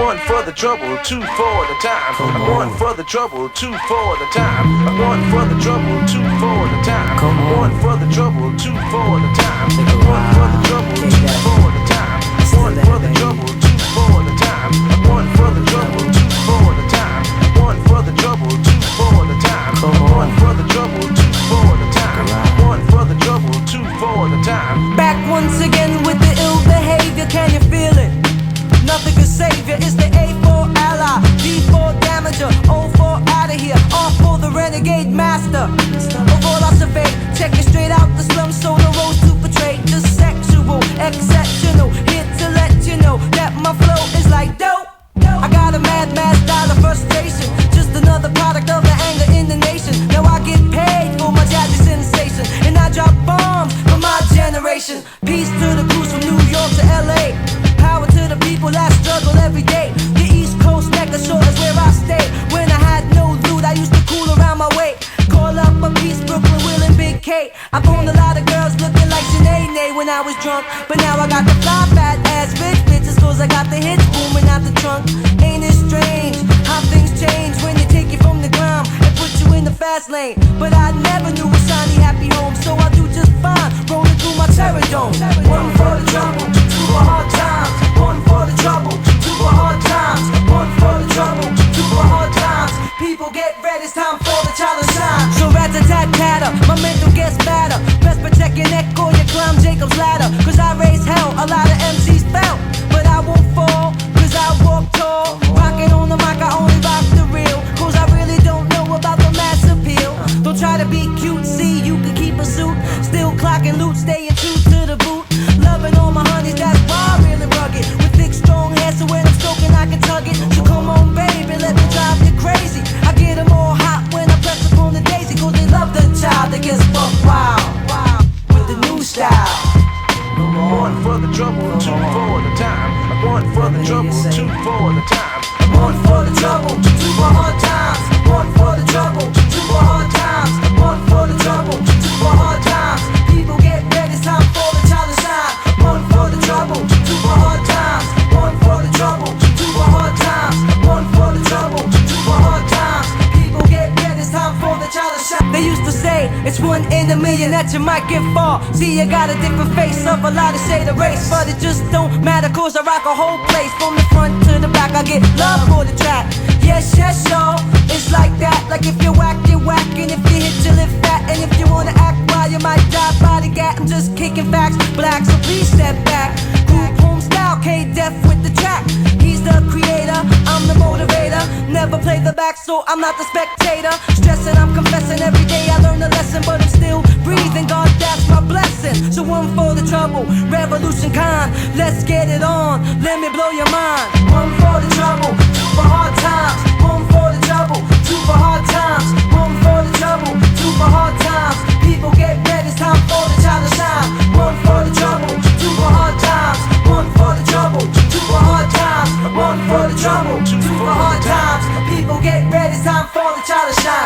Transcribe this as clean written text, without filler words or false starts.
one for the trouble, two for the time. I'm one for the trouble, two for the time. I'm one for the trouble, two for the time. I'm one for the trouble, two for the time. I'm one for the trouble, two for the time. One for the trouble, two for the time. I'm one for the trouble, two for the time. One for the trouble, two for the time. One for the trouble, two for the time. One for the trouble, two for the time. Back once again with the ill behavior, can you feel it? Nothing can save you, it's the A.D.O.R ally, D.4 damager, O4 out of here, R for the renegade master. Overall I survey, check it straight out the slums, so the roads to portray the sexual, exceptional. Here to let you know that my flow is like dope. I got a mad style of frustration, just another product of the anger in the nation. Now I get paid for my jazzy sensation, and I drop bombs for my generation. Peace to the crews from New York to LA. Power to the people that struggle every day. The East Coast Mecca shore is where I stay. When I had no loot, I used to cool around my way. Call up a piece, Brooklyn, Will and Big K. I owned a lot of girls looking like Sinead when I was drunk, but now I got the fly fat ass rich bitches, cause I got the hits booming out the trunk. Ain't it strange how things change when they take you from the ground and put you in the fast lane? But I never knew a shiny happy home, so I do just fine rolling through my terror dome. One for the trouble, two for hard times. One for the trouble, two for hard times. One for the trouble, two for hard times. People get ready, it's time for the child to shine. So rat-a-tat-tatter, my mental gets fatter. Best protect your neck or you climb Jacob's ladder. Cause I raise hell, a lot of MCs fell, but I won't fall, cause I walk tall. Rocking on the mic, I only rock the real, cause I really don't know about the mass appeal. Don't try to be cutesy, you can keep a suit. Still clocking loot, staying true to the boot. Loving all my honeys, that's why I really rugged. With thick, strong hair, so when I'm stroking, I can tug it. So come on, baby, let me drive you crazy. I get them all hot when I press upon the daisy, cause they love the child that gets buck wild with the new style. One for the trouble, two for the time. One for the trouble, two for the time. One for the trouble, two for hard times. One for the trouble, two for hard times. One for the trouble, two for hard times. People get ready, it's time for the child to shine. One for the trouble, two for hard times. One for the trouble, two for hard times. One for the trouble, two for hard times. People get ready, it's time for the child to shine. They used to say it's one in a million that you might get far. See, you got a different face of a lot of shade of race, but it just don't matter, cause I rock a whole place. From the front to the back, I get love for the track. Yes, y'all, it's like that. Like if you whack, you whack, and if you hit, you live fat. And if you wanna act wild, you might die by the gat. I'm just kicking facts, black, so please step back. Group home style, K-Def with the track. He's the creator, I'm the motivator. Never play the back, so I'm not the spectator. Stressing, I'm confessing, every day I learn a lesson, but I'm still breathing, God, that's my blessing. So one for the trouble, revolution kind. Let's get it on, let me blow your mind. One for the trouble, two for hard times. One for the trouble, two for hard times. One for the trouble, two for hard times. People get ready, it's time for the child to shine. One for the trouble, two for hard times. One for the trouble, two for hard times. One for the trouble, two for hard times. People get ready, it's time for the child to shine.